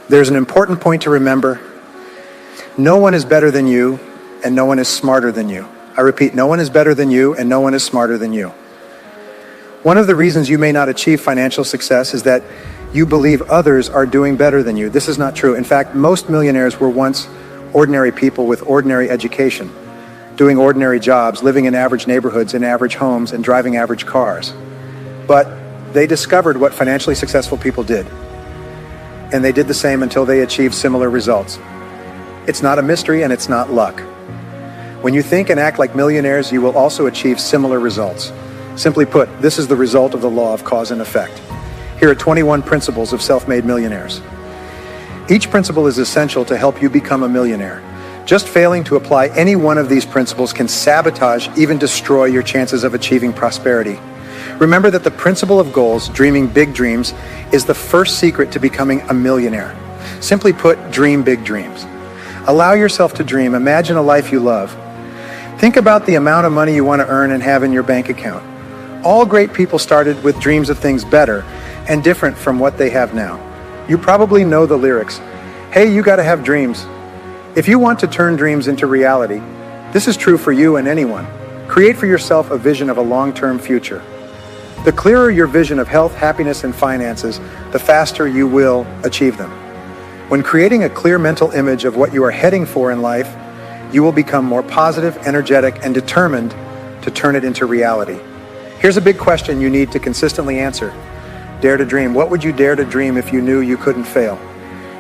There's an important point to remember. No one is better than you, and no one is smarter than you. I repeat, no one is better than you, and no one is smarter than you. One of the reasons you may not achieve financial success is that you believe others are doing better than you. This is not true. In fact, most millionaires were once ordinary people with ordinary education, doing ordinary jobs, living in average neighborhoods, in average homes, and driving average cars. But they discovered what financially successful people did, and they did the same until they achieved similar results. It's not a mystery, and it's not luck. When you think and act like millionaires, you will also achieve similar results. Simply put, this is the result of the law of cause and effect. Here are 21 principles of self-made millionaires. Each principle is essential to help you become a millionaire. Just failing to apply any one of these principles can sabotage, even destroy your chances of achieving prosperity. Remember that the principle of goals, dreaming big dreams, is the first secret to becoming a millionaire. Simply put, dream big dreams. Allow yourself to dream. Imagine a life you love. Think about the amount of money you want to earn and have in your bank account. All great people started with dreams of things better and different from what they have now. You probably know the lyrics. Hey, you gotta have dreams. If you want to turn dreams into reality, this is true for you and anyone. Create for yourself a vision of a long-term future. The clearer your vision of health, happiness, and finances, the faster you will achieve them. When creating a clear mental image of what you are heading for in life, you will become more positive, energetic, and determined to turn it into reality. Here's a big question you need to consistently answer. Dare to dream. What would you dare to dream if you knew you couldn't fail?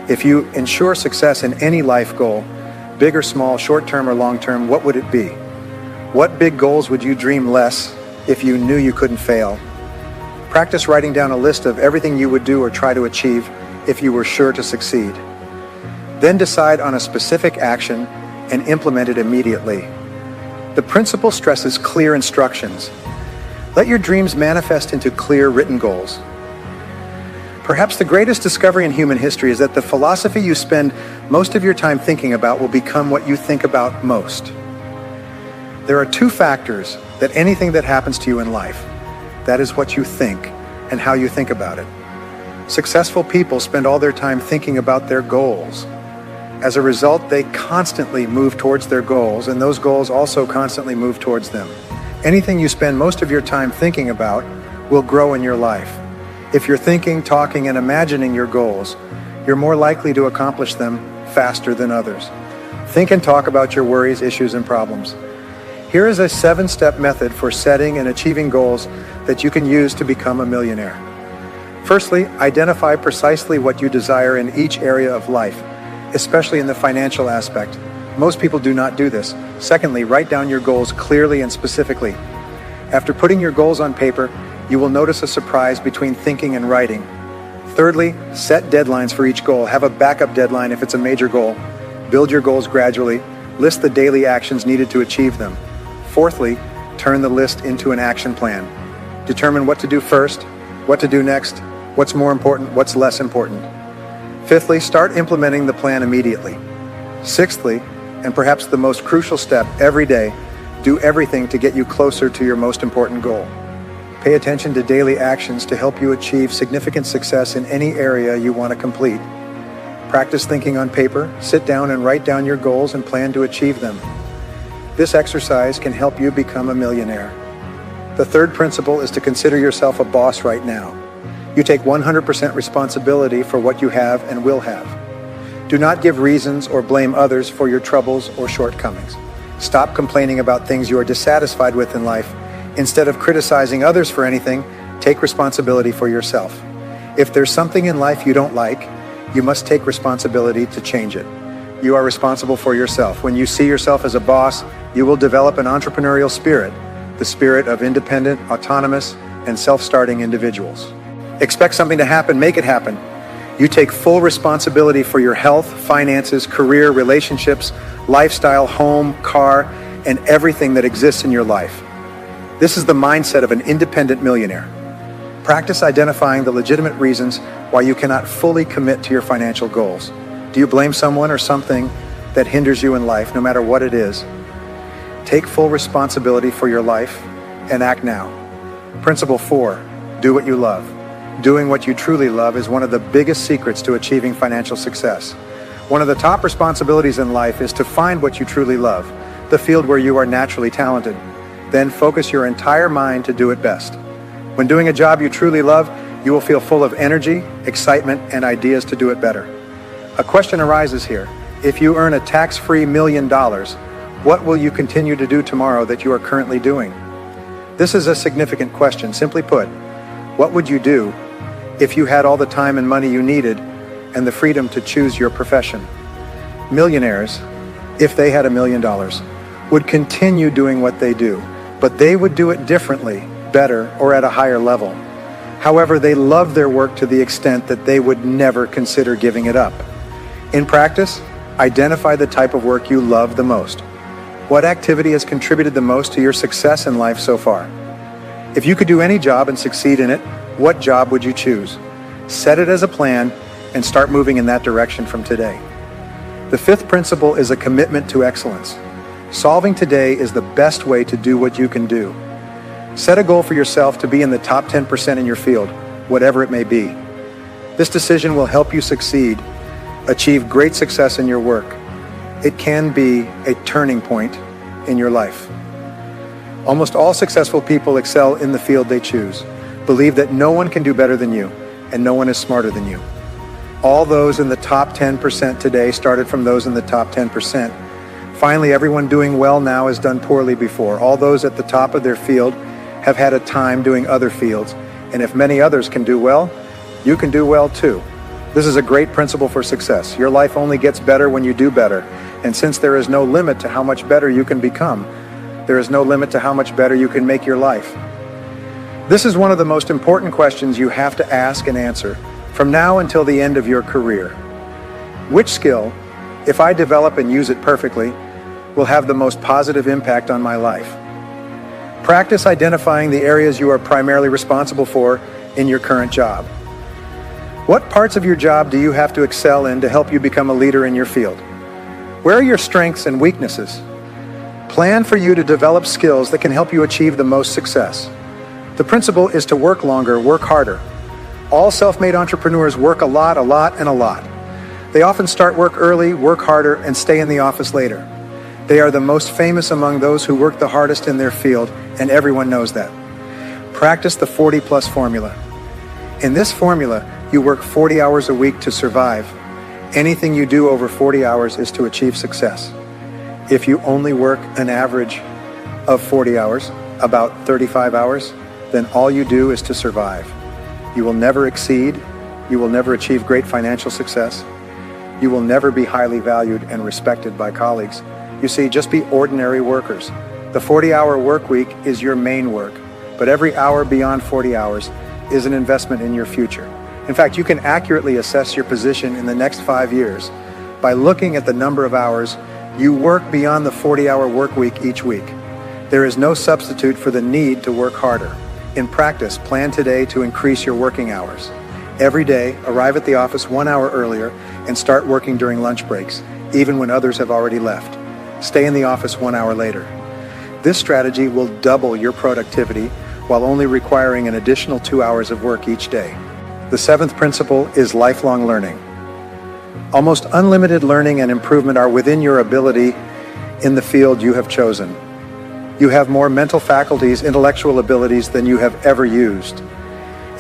If you ensure success in any life goal, big or small, short-term or long-term, what would it be? What big goals would you dream less if you knew you couldn't fail? Practice writing down a list of everything you would do or try to achieve if you were sure to succeed. Then decide on a specific action and implement it immediately. The principle stresses clear instructions. Let your dreams manifest into clear written goals. Perhaps the greatest discovery in human history is that the philosophy you spend most of your time thinking about will become what you think about most. There are two factors that anything that happens to you in life. That is what you think and how you think about it. Successful people spend all their time thinking about their goals. As a result, they constantly move towards their goals, and those goals also constantly move towards them. Anything you spend most of your time thinking about will grow in your life. If you're thinking, talking, and imagining your goals, you're more likely to accomplish them faster than others. Think and talk about your worries, issues, and problems. Here is a 7-step method for setting and achieving goals that you can use to become a millionaire. Firstly, identify precisely what you desire in each area of life, especially in the financial aspect. Most people do not do this. Secondly, write down your goals clearly and specifically. After putting your goals on paper, you will notice a surprise between thinking and writing. Thirdly, set deadlines for each goal. Have a backup deadline if it's a major goal. Build your goals gradually. List the daily actions needed to achieve them. Fourthly, turn the list into an action plan. Determine what to do first, what to do next, what's more important, what's less important. Fifthly, start implementing the plan immediately. Sixthly, and perhaps the most crucial step, every day, do everything to get you closer to your most important goal. Pay attention to daily actions to help you achieve significant success in any area you want to complete. Practice thinking on paper, sit down and write down your goals and plan to achieve them. This exercise can help you become a millionaire. The third principle is to consider yourself a boss right now. You take 100% responsibility for what you have and will have. Do not give reasons or blame others for your troubles or shortcomings. Stop complaining about things you are dissatisfied with in life. Instead of criticizing others for anything, take responsibility for yourself. If there's something in life you don't like, you must take responsibility to change it. You are responsible for yourself. When you see yourself as a boss, you will develop an entrepreneurial spirit, the spirit of independent, autonomous, and self-starting individuals. Expect something to happen, make it happen. You take full responsibility for your health, finances, career, relationships, lifestyle, home, car, and everything that exists in your life. This is the mindset of an independent millionaire. Practice identifying the legitimate reasons why you cannot fully commit to your financial goals. Do you blame someone or something that hinders you in life, no matter what it is? Take full responsibility for your life and act now. Principle 4, do what you love. Doing what you truly love is one of the biggest secrets to achieving financial success. One of the top responsibilities in life is to find what you truly love, the field where you are naturally talented. Then focus your entire mind to do it best. When doing a job you truly love, you will feel full of energy, excitement, and ideas to do it better. A question arises here. If you earn a tax-free $1 million, what will you continue to do tomorrow that you are currently doing? This is a significant question. Simply put, what would you do if you had all the time and money you needed and the freedom to choose your profession? Millionaires, if they had $1 million, would continue doing what they do, but they would do it differently, better, or at a higher level. However, they love their work to the extent that they would never consider giving it up. In practice, identify the type of work you love the most. What activity has contributed the most to your success in life so far? If you could do any job and succeed in it, what job would you choose? Set it as a plan and start moving in that direction from today. The fifth principle is a commitment to excellence. Solving today is the best way to do what you can do. Set a goal for yourself to be in the top 10% in your field, whatever it may be. This decision will help you succeed, achieve great success in your work. It can be a turning point in your life. Almost all successful people excel in the field they choose. Believe that no one can do better than you, and no one is smarter than you. All those in the top 10% today started from those in the top 10%. Finally, everyone doing well now has done poorly before. All those at the top of their field have had a time doing other fields, and if many others can do well, you can do well too. This is a great principle for success. Your life only gets better when you do better. And since there is no limit to how much better you can become, there is no limit to how much better you can make your life. This is one of the most important questions you have to ask and answer from now until the end of your career. Which skill, if I develop and use it perfectly, will have the most positive impact on my life? Practice identifying the areas you are primarily responsible for in your current job. What parts of your job do you have to excel in to help you become a leader in your field? Where are your strengths and weaknesses? Plan for you to develop skills that can help you achieve the most success. The principle is to work longer, work harder. All self-made entrepreneurs work a lot, and a lot. They often start work early, work harder, and stay in the office later. They are the most famous among those who work the hardest in their field, and everyone knows that. Practice the 40+ formula. In this formula, you work 40 hours a week to survive. Anything you do over 40 hours is to achieve success. If you only work an average of 40 hours, about 35 hours, then all you do is to survive. You will never exceed. You will never achieve great financial success. You will never be highly valued and respected by colleagues. You see, just be ordinary workers. The 40-hour work week is your main work, but every hour beyond 40 hours is an investment in your future. In fact, you can accurately assess your position in the next 5 years by looking at the number of hours you work beyond the 40-hour work week each week. There is no substitute for the need to work harder. In practice, plan today to increase your working hours. Every day, arrive at the office 1 hour earlier and start working during lunch breaks, even when others have already left. Stay in the office 1 hour later. This strategy will double your productivity while only requiring an additional 2 hours of work each day. The seventh principle is lifelong learning. Almost unlimited learning and improvement are within your ability in the field you have chosen. You have more mental faculties, intellectual abilities than you have ever used.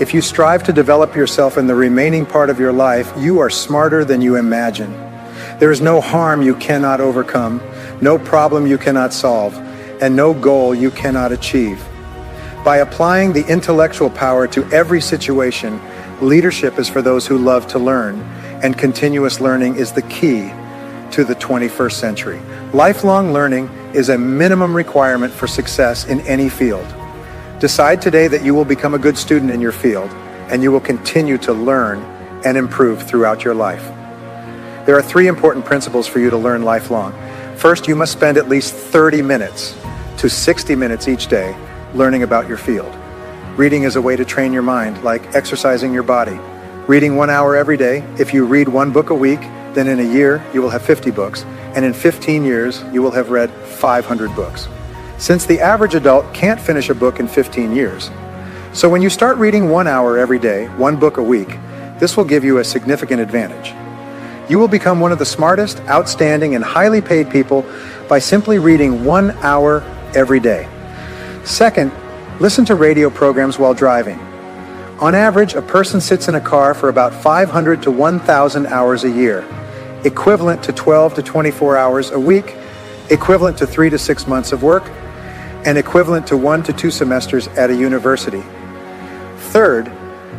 If you strive to develop yourself in the remaining part of your life, you are smarter than you imagine. There is no harm you cannot overcome, no problem you cannot solve, and no goal you cannot achieve. By applying the intellectual power to every situation, leadership is for those who love to learn, and continuous learning is the key to the 21st century. Lifelong learning is a minimum requirement for success in any field. Decide today that you will become a good student in your field, and you will continue to learn and improve throughout your life. There are 3 important principles for you to learn lifelong. First, you must spend at least 30 minutes to 60 minutes each day learning about your field. Reading is a way to train your mind, like exercising your body. Reading 1 hour every day. If you read 1 book a week, then in a year you will have 50 books, and in 15 years you will have read 500 books. Since the average adult can't finish a book in 15 years, So when you start reading 1 hour every day, one book a week, this will give you a significant advantage. You will become one of the smartest, outstanding, and highly paid people by simply reading 1 hour every day. Second, listen to radio programs while driving. On average, a person sits in a car for about 500 to 1,000 hours a year, equivalent to 12 to 24 hours a week, equivalent to 3 to 6 months of work, and equivalent to 1 to 2 semesters at a university. Third,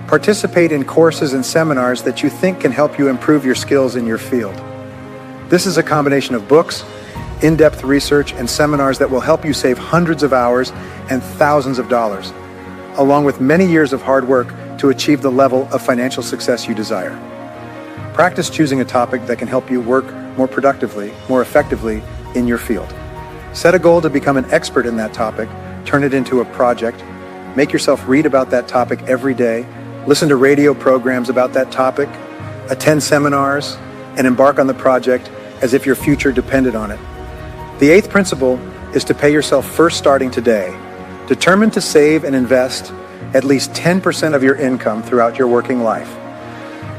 participate in courses and seminars that you think can help you improve your skills in your field. This is a combination of books, in-depth research, and seminars that will help you save hundreds of hours and thousands of dollars, along with many years of hard work to achieve the level of financial success you desire. Practice choosing a topic that can help you work more productively, more effectively in your field. Set a goal to become an expert in that topic, turn it into a project, make yourself read about that topic every day, listen to radio programs about that topic, attend seminars, and embark on the project as if your future depended on it. The eighth principle is to pay yourself first starting today. Determine to save and invest at least 10% of your income throughout your working life.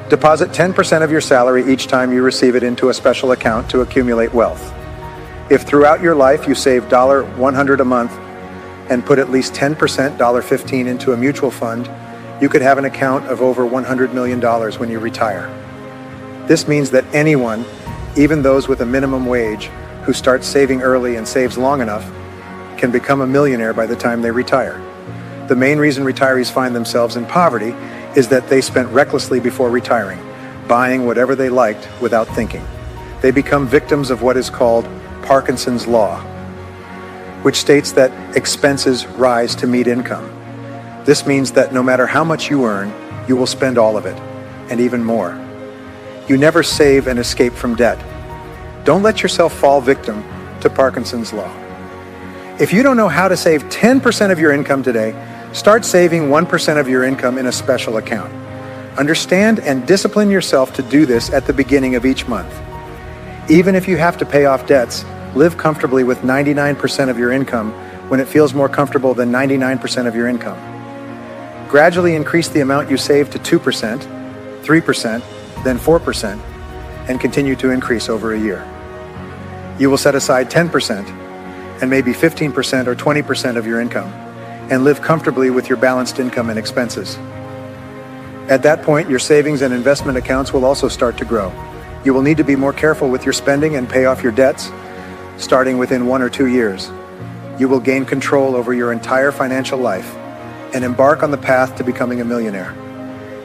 Deposit 10% of your salary each time you receive it into a special account to accumulate wealth. If throughout your life you save $100 a month and put at least 10%, $15 into a mutual fund, you could have an account of over $100 million when you retire. This means that anyone, even those with a minimum wage, who starts saving early and saves long enough, can become a millionaire by the time they retire. The main reason retirees find themselves in poverty is that they spent recklessly before retiring, buying whatever they liked without thinking. They become victims of what is called Parkinson's Law, which states that expenses rise to meet income. This means that no matter how much you earn, you will spend all of it, and even more. You never save and escape from debt. Don't let yourself fall victim to Parkinson's Law. If you don't know how to save 10% of your income today, start saving 1% of your income in a special account. Understand and discipline yourself to do this at the beginning of each month. Even if you have to pay off debts, live comfortably with 99% of your income when it feels more comfortable than 99% of your income. Gradually increase the amount you save to 2%, 3%, then 4%, and continue to increase over a year. You will set aside 10% and maybe 15% or 20% of your income and live comfortably with your balanced income and expenses. At that point, your savings and investment accounts will also start to grow. You will need to be more careful with your spending and pay off your debts, starting within 1 or 2 years. You will gain control over your entire financial life and embark on the path to becoming a millionaire.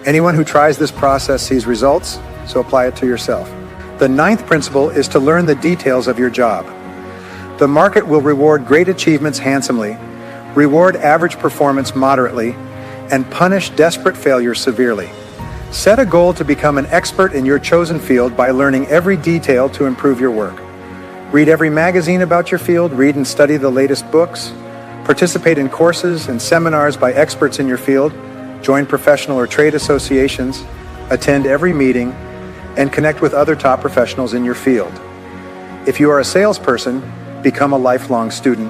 Anyone who tries this process sees results, so apply it to yourself. The ninth principle is to learn the details of your job. The market will reward great achievements handsomely, reward average performance moderately, and punish desperate failure severely. Set a goal to become an expert in your chosen field by learning every detail to improve your work. Read every magazine about your field, read and study the latest books, participate in courses and seminars by experts in your field, join professional or trade associations, attend every meeting, and connect with other top professionals in your field. If you are a salesperson, become a lifelong student.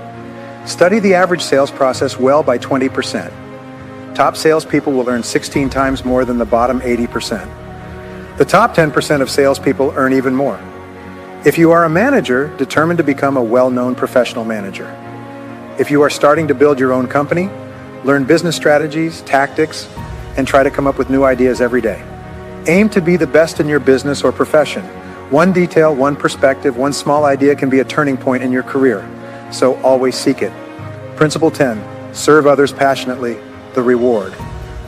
Study the average sales process well by 20%. Top salespeople will earn 16 times more than the bottom 80%. The top 10% of salespeople earn even more. If you are a manager, determine to become a well-known professional manager. If you are starting to build your own company, learn business strategies, tactics, and try to come up with new ideas every day. Aim to be the best in your business or profession. One detail, one perspective, one small idea can be a turning point in your career, so always seek it. Principle 10, serve others passionately, the reward.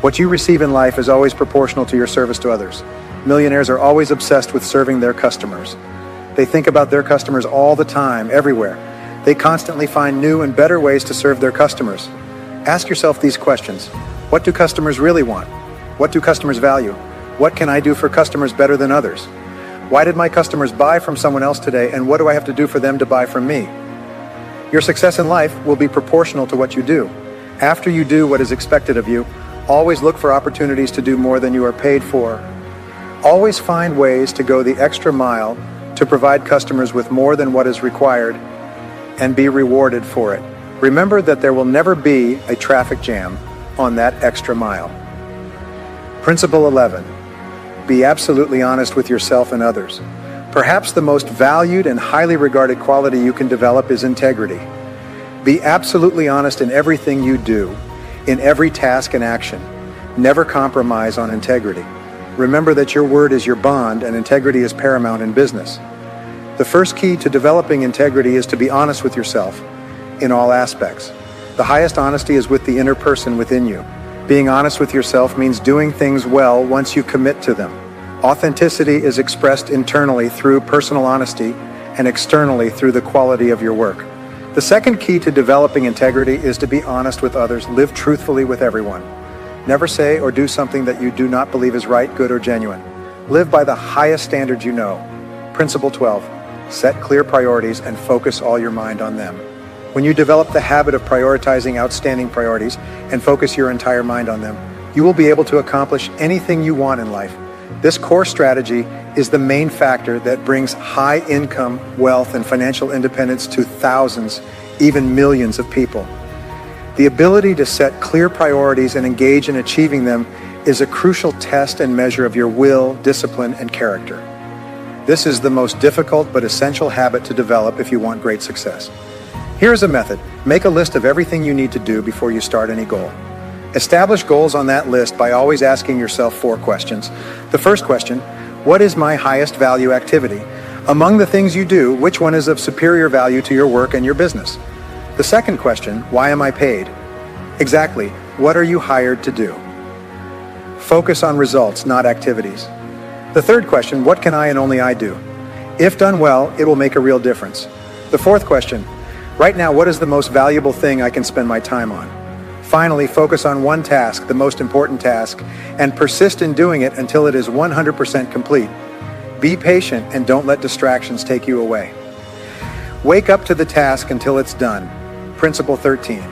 What you receive in life is always proportional to your service to others. Millionaires are always obsessed with serving their customers. They think about their customers all the time, everywhere. They constantly find new and better ways to serve their customers. Ask yourself these questions. What do customers really want? What do customers value? What can I do for customers better than others? Why did my customers buy from someone else today, and what do I have to do for them to buy from me? Your success in life will be proportional to what you do. After you do what is expected of you, always look for opportunities to do more than you are paid for. Always find ways to go the extra mile to provide customers with more than what is required and be rewarded for it. Remember that there will never be a traffic jam on that extra mile. Principle 11. Be absolutely honest with yourself and others. Perhaps the most valued and highly regarded quality you can develop is integrity. Be absolutely honest in everything you do, in every task and action. Never compromise on integrity. Remember that your word is your bond and integrity is paramount in business. The first key to developing integrity is to be honest with yourself in all aspects. The highest honesty is with the inner person within you. Being honest with yourself means doing things well once you commit to them. Authenticity is expressed internally through personal honesty and externally through the quality of your work. The second key to developing integrity is to be honest with others. Live truthfully with everyone. Never say or do something that you do not believe is right, good, or genuine. Live by the highest standards you know. Principle 12. Set clear priorities and focus all your mind on them. When you develop the habit of prioritizing outstanding priorities and focus your entire mind on them, you will be able to accomplish anything you want in life. This core strategy is the main factor that brings high income, wealth, and financial independence to thousands, even millions of people. The ability to set clear priorities and engage in achieving them is a crucial test and measure of your will, discipline, and character. This is the most difficult but essential habit to develop if you want great success. Here's a method. Make a list of everything you need to do before you start any goal. Establish goals on that list by always asking yourself 4 questions. The first question, what is my highest value activity? Among the things you do, which one is of superior value to your work and your business? The second question, why am I paid? Exactly, what are you hired to do? Focus on results, not activities. The third question, what can I and only I do? If done well, it will make a real difference. The fourth question, right now, what is the most valuable thing I can spend my time on? Finally, focus on one task, the most important task, and persist in doing it until it is 100% complete. Be patient and don't let distractions take you away. Wake up to the task until it's done. Principle 13.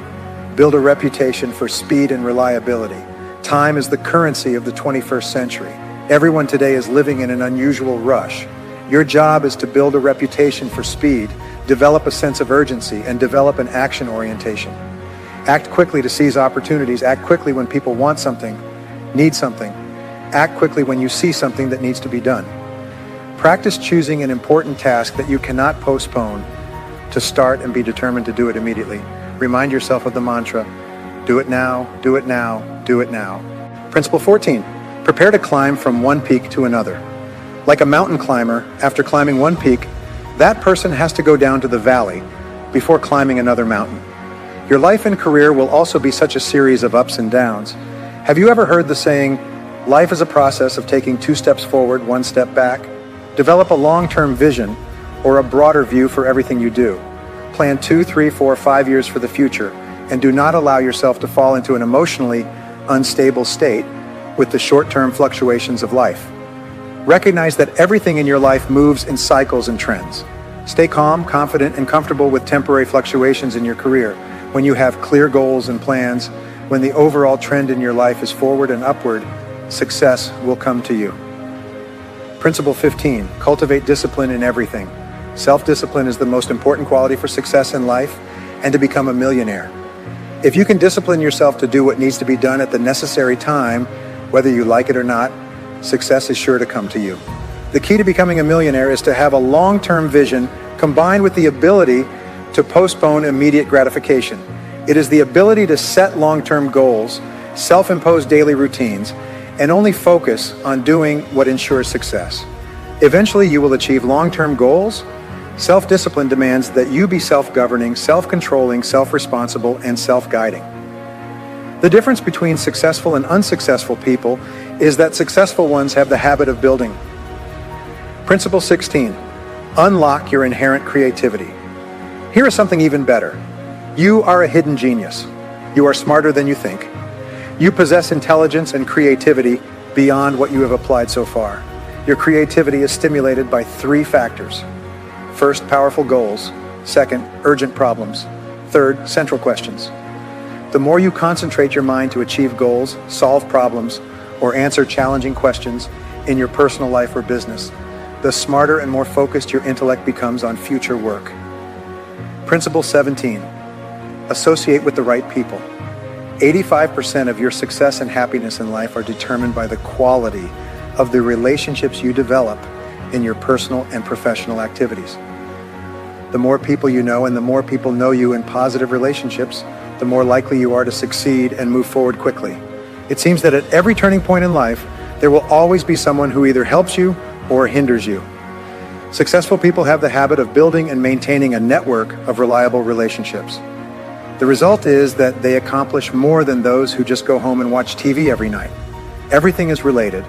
Build a reputation for speed and reliability. Time is the currency of the 21st century. Everyone today is living in an unusual rush. Your job is to build a reputation for speed, develop a sense of urgency, and develop an action orientation. Act quickly to seize opportunities. Act quickly when people want something, need something. Act quickly when you see something that needs to be done. Practice choosing an important task that you cannot postpone to start and be determined to do it immediately. Remind yourself of the mantra, do it now, do it now, do it now. Principle 14. Prepare to climb from one peak to another. Like a mountain climber, after climbing one peak, that person has to go down to the valley before climbing another mountain. Your life and career will also be such a series of ups and downs. Have you ever heard the saying, life is a process of taking 2 steps forward, 1 step back? Develop a long-term vision or a broader view for everything you do. Plan 2, 3, 4, 5 years for the future, and do not allow yourself to fall into an emotionally unstable state with the short-term fluctuations of life. Recognize that everything in your life moves in cycles and trends. Stay calm, confident, and comfortable with temporary fluctuations in your career. When you have clear goals and plans, when the overall trend in your life is forward and upward, success will come to you. Principle 15, cultivate discipline in everything. Self-discipline is the most important quality for success in life and to become a millionaire. If you can discipline yourself to do what needs to be done at the necessary time, whether you like it or not, success is sure to come to you. The key to becoming a millionaire is to have a long-term vision combined with the ability to postpone immediate gratification. It is the ability to set long-term goals, self-impose daily routines, and only focus on doing what ensures success. Eventually, you will achieve long-term goals. Self-discipline demands that you be self-governing, self-controlling, self-responsible, and self-guiding. The difference between successful and unsuccessful people is that successful ones have the habit of building. Principle 16, unlock your inherent creativity. Here is something even better. You are a hidden genius. You are smarter than you think. You possess intelligence and creativity beyond what you have applied so far. Your creativity is stimulated by 3 factors. First, powerful goals. Second, urgent problems. Third, central questions. The more you concentrate your mind to achieve goals, solve problems, or answer challenging questions in your personal life or business, the smarter and more focused your intellect becomes on future work. Principle 17, associate with the right people. 85% of your success and happiness in life are determined by the quality of the relationships you develop in your personal and professional activities. The more people you know and the more people know you in positive relationships, the more likely you are to succeed and move forward quickly. It seems that at every turning point in life, there will always be someone who either helps you or hinders you. Successful people have the habit of building and maintaining a network of reliable relationships. The result is that they accomplish more than those who just go home and watch TV every night. Everything is related.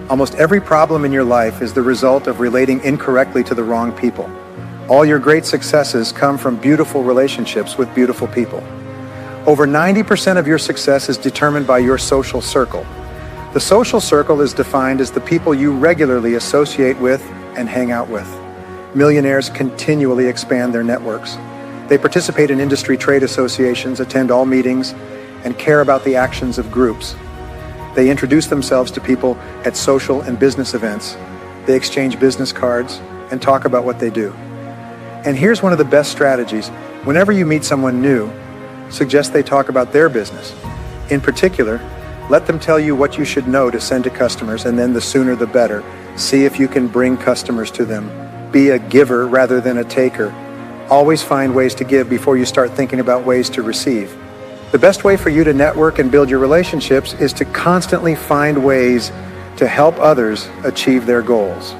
Almost every problem in your life is the result of relating incorrectly to the wrong people. All your great successes come from beautiful relationships with beautiful people. Over 90% of your success is determined by your social circle. The social circle is defined as the people you regularly associate with and hang out with. Millionaires continually expand their networks. They participate in industry trade associations, attend all meetings, and care about the actions of groups. They introduce themselves to people at social and business events. They exchange business cards and talk about what they do. And here's one of the best strategies. Whenever you meet someone new, suggest they talk about their business. In particular, let them tell you what you should know to send to customers, and then the sooner the better. See if you can bring customers to them. Be a giver rather than a taker. Always find ways to give before you start thinking about ways to receive. The best way for you to network and build your relationships is to constantly find ways to help others achieve their goals.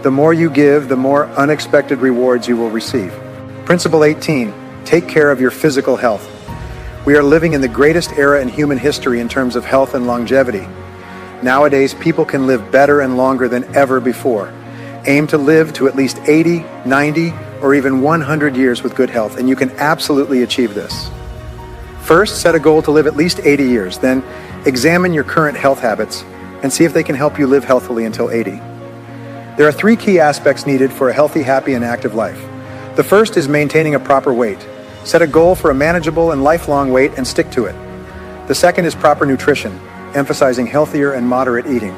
The more you give, the more unexpected rewards you will receive. Principle 18, take care of your physical health. We are living in the greatest era in human history in terms of health and longevity. Nowadays, people can live better and longer than ever before. Aim to live to at least 80, 90, or even 100 years with good health, and you can absolutely achieve this. First, set a goal to live at least 80 years. Then, examine your current health habits and see if they can help you live healthily until 80. There are 3 key aspects needed for a healthy, happy, and active life. The first is maintaining a proper weight. Set a goal for a manageable and lifelong weight and stick to it. The second is proper nutrition, emphasizing healthier and moderate eating.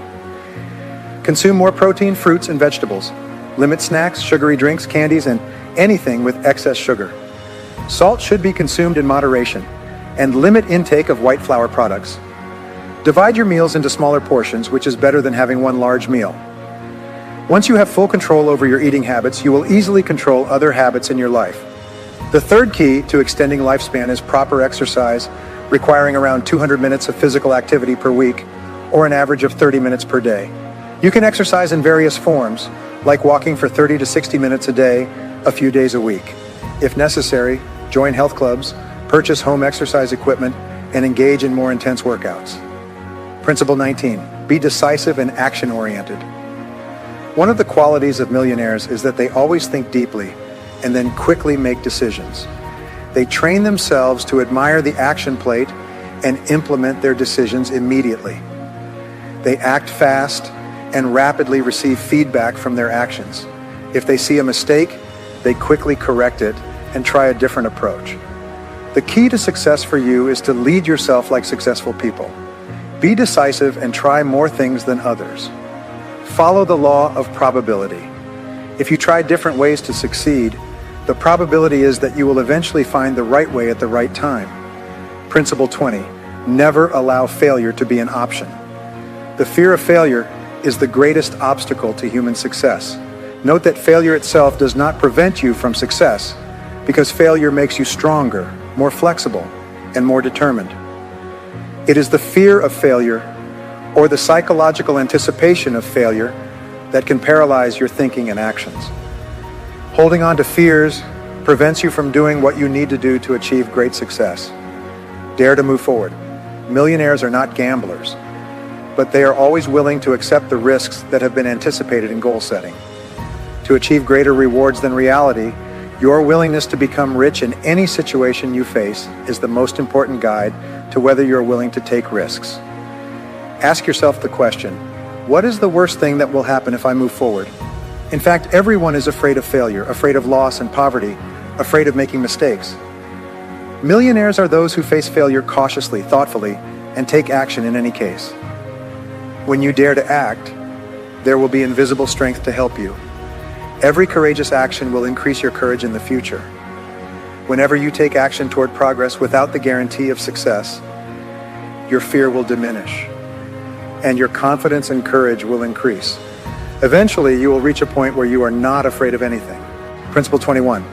Consume more protein, fruits, and vegetables. Limit snacks, sugary drinks, candies, and anything with excess sugar. Salt should be consumed in moderation, and limit intake of white flour products. Divide your meals into smaller portions, which is better than having one large meal. Once you have full control over your eating habits, you will easily control other habits in your life. The third key to extending lifespan is proper exercise, requiring around 200 minutes of physical activity per week, or an average of 30 minutes per day. You can exercise in various forms, like walking for 30 to 60 minutes a day, a few days a week. If necessary, join health clubs, purchase home exercise equipment, and engage in more intense workouts. Principle 19, be decisive and action-oriented. One of the qualities of millionaires is that they always think deeply and then quickly make decisions. They train themselves to admire the action plate and implement their decisions immediately. They act fast and rapidly receive feedback from their actions. If they see a mistake, they quickly correct it and try a different approach. The key to success for you is to lead yourself like successful people. Be decisive and try more things than others. Follow the law of probability. If you try different ways to succeed, the probability is that you will eventually find the right way at the right time. Principle 20, never allow failure to be an option. The fear of failure is the greatest obstacle to human success. Note that failure itself does not prevent you from success, because failure makes you stronger, more flexible, and more determined. It is the fear of failure or the psychological anticipation of failure that can paralyze your thinking and actions. Holding on to fears prevents you from doing what you need to do to achieve great success. Dare to move forward. Millionaires are not gamblers, but they are always willing to accept the risks that have been anticipated in goal setting. To achieve greater rewards than reality, your willingness to become rich in any situation you face is the most important guide to whether you're willing to take risks. Ask yourself the question, what is the worst thing that will happen if I move forward? In fact, everyone is afraid of failure, afraid of loss and poverty, afraid of making mistakes. Millionaires are those who face failure cautiously, thoughtfully, and take action in any case. When you dare to act, there will be invisible strength to help you. Every courageous action will increase your courage in the future. Whenever you take action toward progress without the guarantee of success, your fear will diminish, and your confidence and courage will increase. Eventually, you will reach a point where you are not afraid of anything. Principle 21,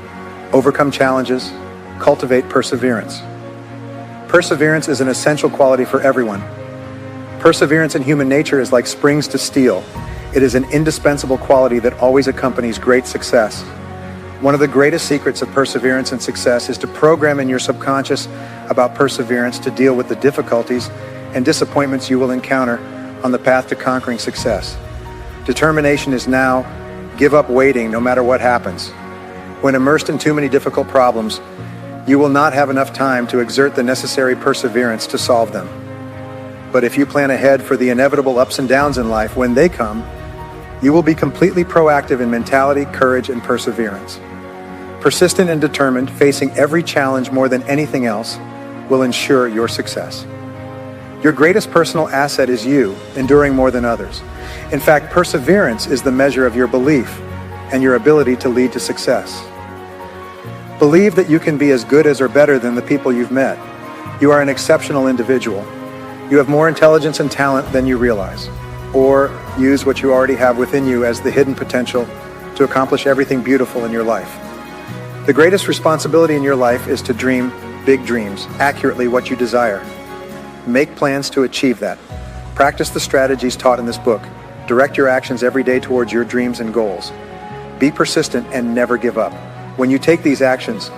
overcome challenges, cultivate perseverance. Perseverance is an essential quality for everyone. Perseverance in human nature is like springs to steel. It is an indispensable quality that always accompanies great success. One of the greatest secrets of perseverance and success is to program in your subconscious about perseverance to deal with the difficulties and disappointments you will encounter on the path to conquering success. Determination is now, give up waiting no matter what happens. When immersed in too many difficult problems, you will not have enough time to exert the necessary perseverance to solve them. But if you plan ahead for the inevitable ups and downs in life when they come, you will be completely proactive in mentality, courage, and perseverance. Persistent and determined, facing every challenge more than anything else, will ensure your success. Your greatest personal asset is you, enduring more than others. In fact, perseverance is the measure of your belief and your ability to lead to success. Believe that you can be as good as or better than the people you've met. You are an exceptional individual. You have more intelligence and talent than you realize. Or use what you already have within you as the hidden potential to accomplish everything beautiful in your life. The greatest responsibility in your life is to dream big dreams, accurately what you desire. Make plans to achieve that. Practice the strategies taught in this book. Direct your actions every day towards your dreams and goals. Be persistent and never give up. When you take these actions,